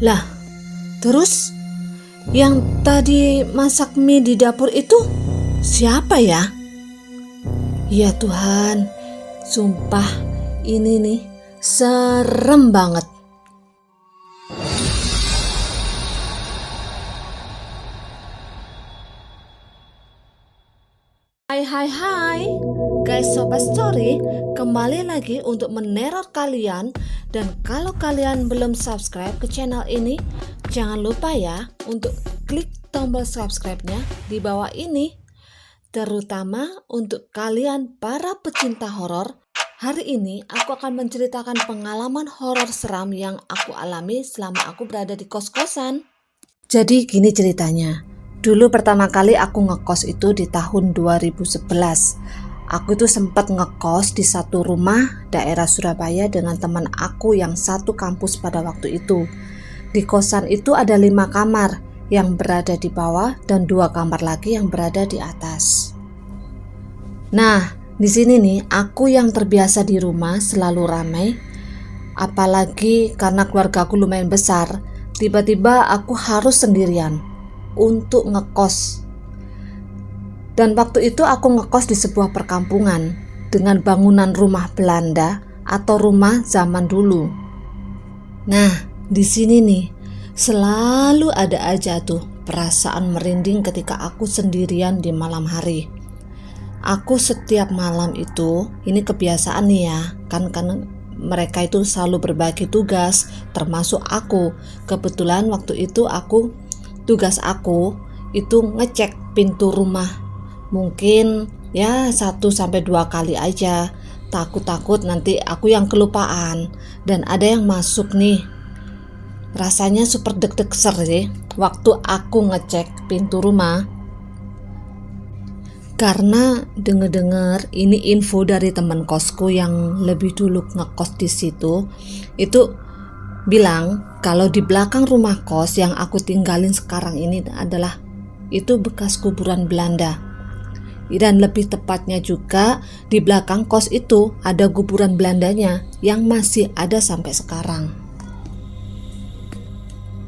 Lah, terus yang tadi masak mie di dapur itu siapa ya? Ya Tuhan, sumpah ini nih serem banget. Hai guys, Sobat Story kembali lagi untuk meneror kalian. Dan kalau kalian belum subscribe ke channel ini, jangan lupa ya untuk klik tombol subscribe-nya di bawah ini. Terutama untuk kalian para pecinta horor. Hari ini aku akan menceritakan pengalaman horor seram yang aku alami selama aku berada di kos-kosan. Jadi gini ceritanya. Dulu pertama kali aku ngekos itu di tahun 2011. Aku itu sempat ngekos di satu rumah daerah Surabaya dengan teman aku yang satu kampus pada waktu itu. Di kosan itu ada 5 kamar yang berada di bawah dan 2 kamar lagi yang berada di atas. Nah, di sini nih aku yang terbiasa di rumah selalu ramai. Apalagi karena keluarga aku lumayan besar, tiba-tiba aku harus sendirian untuk ngekos. Dan waktu itu aku ngekos di sebuah perkampungan dengan bangunan rumah Belanda atau rumah zaman dulu. Nah, di sini nih selalu ada aja tuh perasaan merinding ketika aku sendirian di malam hari. Aku setiap malam itu, ini kebiasaan nih ya, kan mereka itu selalu berbagi tugas, termasuk aku. Kebetulan waktu itu tugas aku itu ngecek pintu rumah. Mungkin ya 1-2 kali aja. Takut nanti aku yang kelupaan dan ada yang masuk nih. Rasanya super deg-deg sih waktu aku ngecek pintu rumah. Karena denger ini info dari teman kosku yang lebih dulu ngekos di situ, itu bilang kalau di belakang rumah kos yang aku tinggalin sekarang ini adalah itu bekas kuburan Belanda. Dan lebih tepatnya juga di belakang kos itu ada kuburan Belandanya yang masih ada sampai sekarang.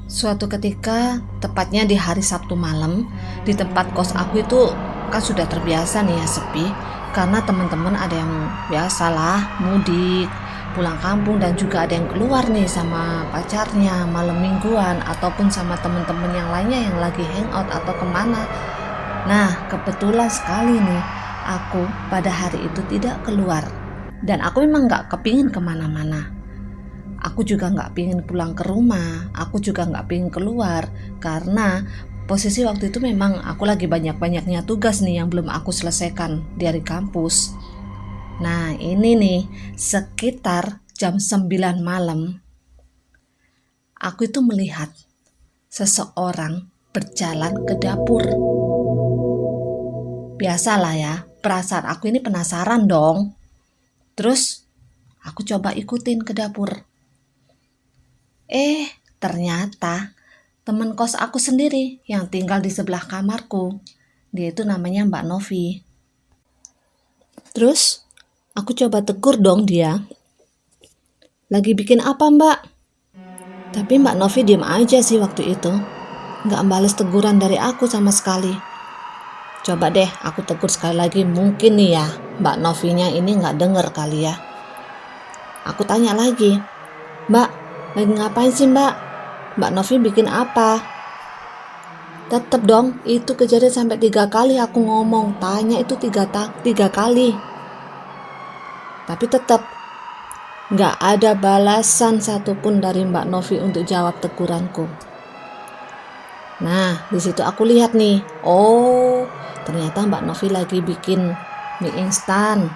Suatu ketika, tepatnya di hari Sabtu malam, di tempat kos aku itu kan sudah terbiasa nih ya sepi, karena teman-teman ada yang biasalah mudik, pulang kampung, dan juga ada yang keluar nih sama pacarnya malam mingguan ataupun sama teman-teman yang lainnya yang lagi hangout atau kemana. Nah, kebetulan sekali nih aku pada hari itu tidak keluar, dan aku memang gak kepingin kemana-mana. Aku juga gak pingin pulang ke rumah, aku juga gak pingin keluar, karena posisi waktu itu memang aku lagi banyak-banyaknya tugas nih yang belum aku selesaikan dari kampus. Nah, ini nih sekitar jam 9 malam, aku itu melihat seseorang berjalan ke dapur. Biasalah ya, perasaan aku ini penasaran dong. Terus aku coba ikutin ke dapur. Ternyata teman kos aku sendiri yang tinggal di sebelah kamarku. Dia itu namanya Mbak Novi. Terus aku coba tegur dong dia. Lagi bikin apa Mbak? Tapi Mbak Novi diam aja sih waktu itu. Gak bales teguran dari aku sama sekali. Coba deh aku tegur sekali lagi, mungkin nih ya Mbak Novinya ini gak denger kali ya. Aku tanya lagi, Mbak, lagi ngapain sih Mbak? Mbak Novi bikin apa? Tetep dong, itu kejadian sampai 3 kali aku ngomong, tanya itu 3 kali. Tapi tetep gak ada balasan satupun dari Mbak Novi untuk jawab teguranku. Nah, di situ aku lihat nih, ternyata Mbak Novi lagi bikin mie instan.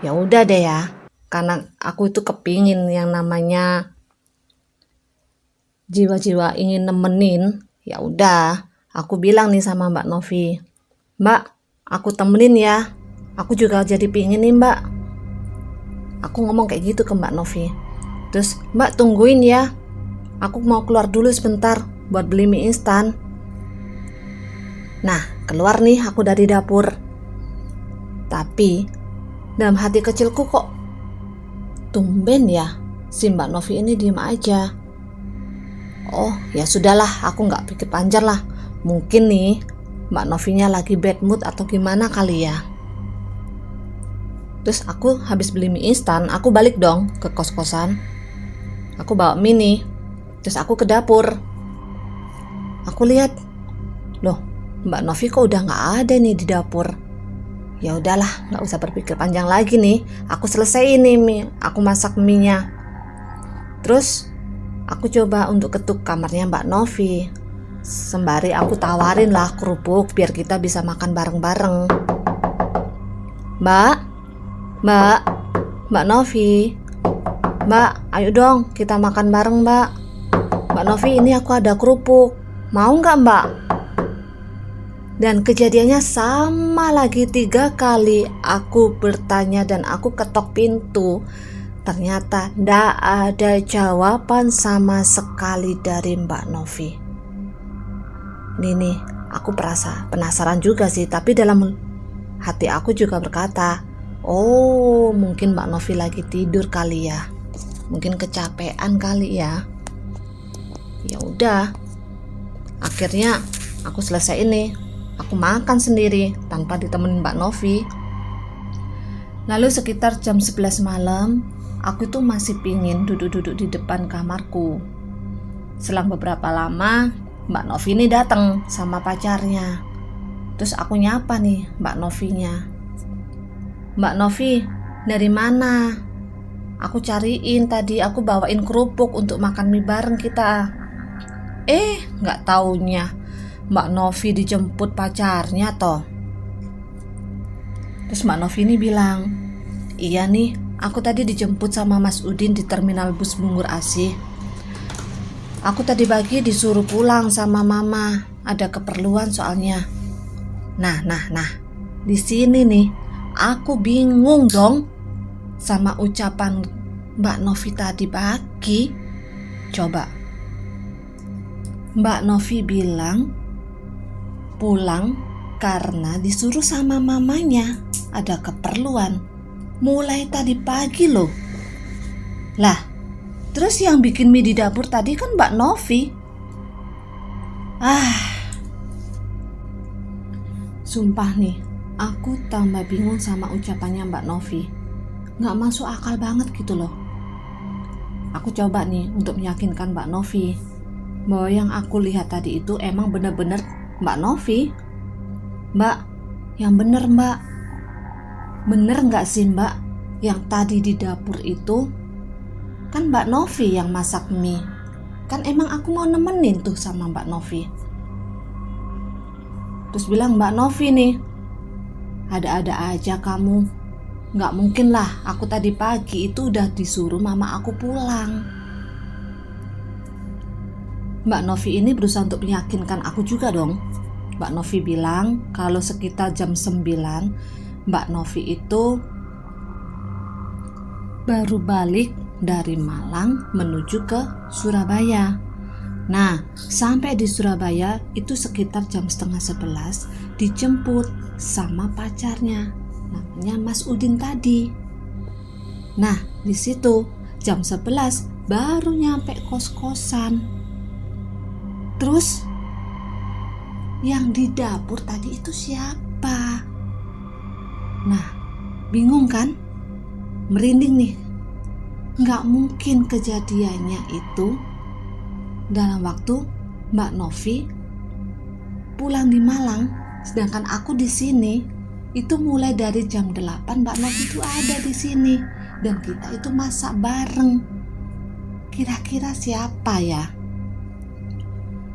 Ya udah deh ya, karena aku itu kepingin yang namanya jiwa-jiwa ingin nemenin. Ya udah, aku bilang nih sama Mbak Novi, Mbak, aku temenin ya. Aku juga jadi pingin nih Mbak. Aku ngomong kayak gitu ke Mbak Novi. Terus Mbak tungguin ya, aku mau keluar dulu sebentar buat beli mie instan. Nah, keluar nih aku dari dapur. Tapi dalam hati kecilku kok tumben ya si Mbak Novi ini diem aja. Oh ya sudahlah, aku nggak pikir panjang lah. Mungkin nih Mbak Novinya lagi bad mood atau gimana kali ya. Terus aku habis beli mie instan, aku balik dong ke kos-kosan. Aku bawa mie nih. Terus aku ke dapur. Aku lihat, loh Mbak Novi kok udah nggak ada nih di dapur. Ya udahlah, nggak usah berpikir panjang lagi nih. Aku selesai ini mie, aku masak mie-nya. Terus aku coba untuk ketuk kamarnya Mbak Novi. Sembari aku tawarin lah kerupuk biar kita bisa makan bareng-bareng. Mbak Novi, Mbak, ayo dong kita makan bareng Mbak. Mbak Novi, ini aku ada kerupuk, mau nggak Mbak? Dan kejadiannya sama lagi 3 kali aku bertanya dan aku ketok pintu. Ternyata ndak ada jawaban sama sekali dari Mbak Novi. Nih, aku penasaran juga sih, tapi dalam hati aku juga berkata, oh mungkin Mbak Novi lagi tidur kali ya, mungkin kecapean kali ya. Ya udah, akhirnya aku selesai ini, aku makan sendiri tanpa ditemenin Mbak Novi. Lalu sekitar jam 11 malam, aku tuh masih pingin duduk-duduk di depan kamarku. Selang beberapa lama, Mbak Novi ini datang sama pacarnya. Terus aku nyapa nih Mbak Novinya. Mbak Novi, dari mana? Aku cariin tadi, aku bawain kerupuk untuk makan mie bareng kita. Nggak taunya Mbak Novi dijemput pacarnya toh. Terus Mbak Novi ini bilang, iya nih, aku tadi dijemput sama Mas Udin di terminal bus Bungur Asih. Aku tadi pagi disuruh pulang sama mama, ada keperluan soalnya. Nah, di sini nih, aku bingung dong sama ucapan Mbak Novi tadi pagi. Coba, Mbak Novi bilang pulang karena disuruh sama mamanya, ada keperluan. Mulai tadi pagi loh. Lah, terus yang bikin mie di dapur tadi kan Mbak Novi. Sumpah nih, aku tambah bingung sama ucapannya Mbak Novi. Nggak masuk akal banget gitu loh. Aku coba nih untuk meyakinkan Mbak Novi bahwa yang aku lihat tadi itu emang bener-bener Mbak Novi. Mbak, yang bener Mbak. Bener nggak sih Mbak, yang tadi di dapur itu kan Mbak Novi yang masak mie. Kan emang aku mau nemenin tuh sama Mbak Novi. Terus bilang Mbak Novi nih, ada-ada aja kamu. Nggak mungkin lah, aku tadi pagi itu udah disuruh mama aku pulang. Mbak Novi ini berusaha untuk meyakinkan aku juga dong. Mbak Novi bilang kalau sekitar jam 9 Mbak Novi itu baru balik dari Malang menuju ke Surabaya. Nah, sampai di Surabaya itu sekitar jam 10:30 dijemput sama pacarnya, namanya Mas Udin tadi. Nah, di situ jam 11 baru nyampe kos-kosan. Terus yang di dapur tadi itu siapa? Nah, bingung kan? Merinding nih. Nggak mungkin kejadiannya itu dalam waktu Mbak Novi pulang di Malang, sedangkan aku di sini itu mulai dari jam 8 Mbak Novi itu ada di sini dan kita itu masak bareng. Kira-kira siapa ya?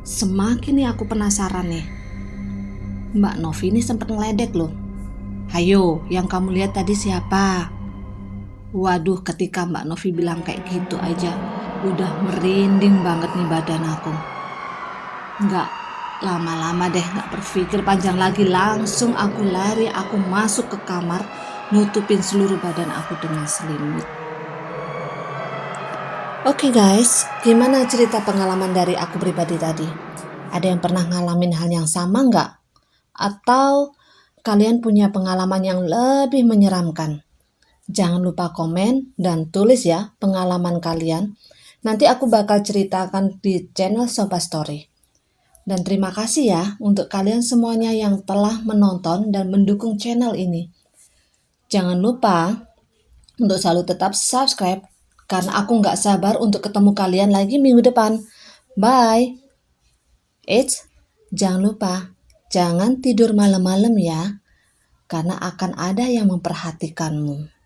Semakin nih aku penasaran nih. Mbak Novi ini sempat ngeledek loh. Hayo, yang kamu lihat tadi siapa? Waduh, ketika Mbak Novi bilang kayak gitu aja, udah merinding banget nih badan aku. Nggak lama-lama deh, nggak berpikir panjang lagi, langsung aku lari, aku masuk ke kamar, nutupin seluruh badan aku dengan selimut. Oke guys, gimana cerita pengalaman dari aku pribadi tadi? Ada yang pernah ngalamin hal yang sama nggak? Atau kalian punya pengalaman yang lebih menyeramkan? Jangan lupa komen dan tulis ya pengalaman kalian. Nanti aku bakal ceritakan di channel Soba Story. Dan terima kasih ya untuk kalian semuanya yang telah menonton dan mendukung channel ini. Jangan lupa untuk selalu tetap subscribe karena aku nggak sabar untuk ketemu kalian lagi minggu depan. Bye. Jangan lupa, jangan tidur malam-malam ya, karena akan ada yang memperhatikanmu.